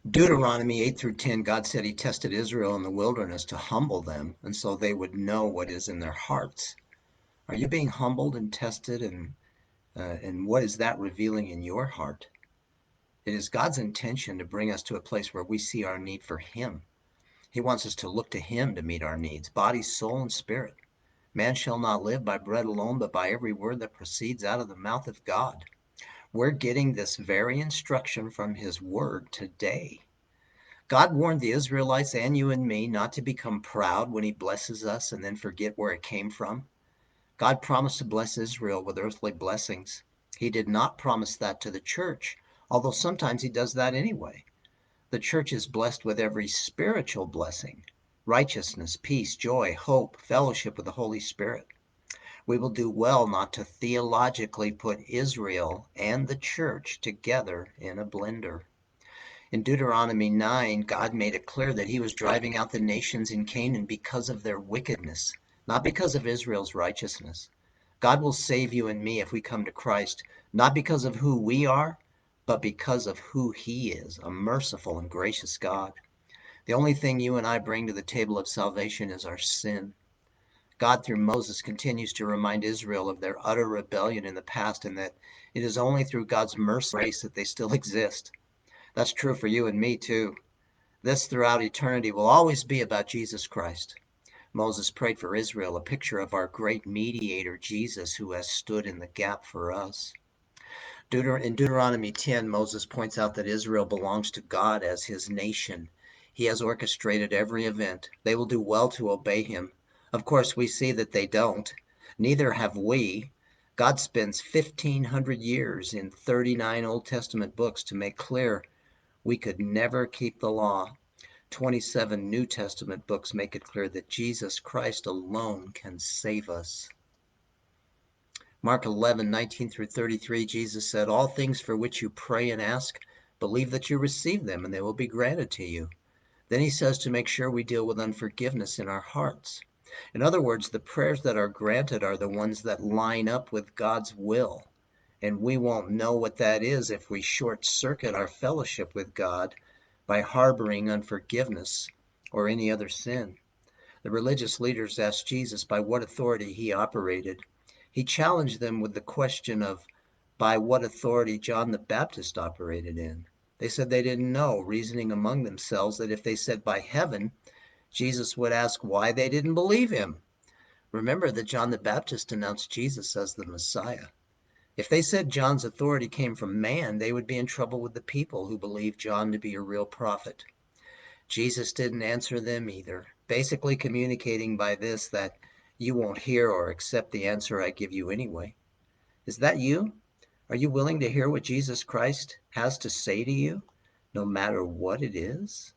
Deuteronomy 8 through 10, God said he tested Israel in the wilderness to humble them, and so they would know what is in their hearts. Are you being humbled and tested, and what is that revealing in your heart? It is God's intention to bring us to a place where we see our need for him. He wants us to look to him to meet our needs, body, soul, and spirit. Man shall not live by bread alone, but by every word that proceeds out of the mouth of God. We're getting this very instruction from his word today. God warned the Israelites and you and me not to become proud when he blesses us and then forget where it came from. God promised to bless Israel with earthly blessings. He did not promise that to the church, although sometimes he does that anyway. The church is blessed with every spiritual blessing: righteousness, peace, joy, hope, fellowship with the Holy Spirit. We will do well not to theologically put Israel and the church together in a blender. In Deuteronomy 9, God made it clear that he was driving out the nations in Canaan because of their wickedness, not because of Israel's righteousness. God will save you and me if we come to Christ, not because of who we are, but because of who he is, a merciful and gracious God. The only thing you and I bring to the table of salvation is our sin. God, through Moses, continues to remind Israel of their utter rebellion in the past and that it is only through God's mercy and grace that they still exist. That's true for you and me, too. This throughout eternity will always be about Jesus Christ. Moses prayed for Israel, a picture of our great mediator, Jesus, who has stood in the gap for us. In Deuteronomy 10, Moses points out that Israel belongs to God as his nation. He has orchestrated every event. They will do well to obey him. Of course, we see that they don't. Neither have we. God spends 1,500 years in 39 Old Testament books to make clear we could never keep the law. 27 New Testament books make it clear that Jesus Christ alone can save us. Mark 11:19 through 33, Jesus said, "All things for which you pray and ask, believe that you receive them, and they will be granted to you." Then he says to make sure we deal with unforgiveness in our hearts. In other words, the prayers that are granted are the ones that line up with God's will. And we won't know what that is if we short circuit our fellowship with God by harboring unforgiveness or any other sin. The religious leaders asked Jesus by what authority he operated. He challenged them with the question of by what authority John the Baptist operated in. They said they didn't know, reasoning among themselves that if they said by heaven, Jesus would ask why they didn't believe him. Remember that John the Baptist announced Jesus as the Messiah. If they said John's authority came from man, they would be in trouble with the people who believed John to be a real prophet. Jesus didn't answer them either, basically communicating by this that you won't hear or accept the answer I give you anyway. Is that you? Are you willing to hear what Jesus Christ has to say to you, no matter what it is?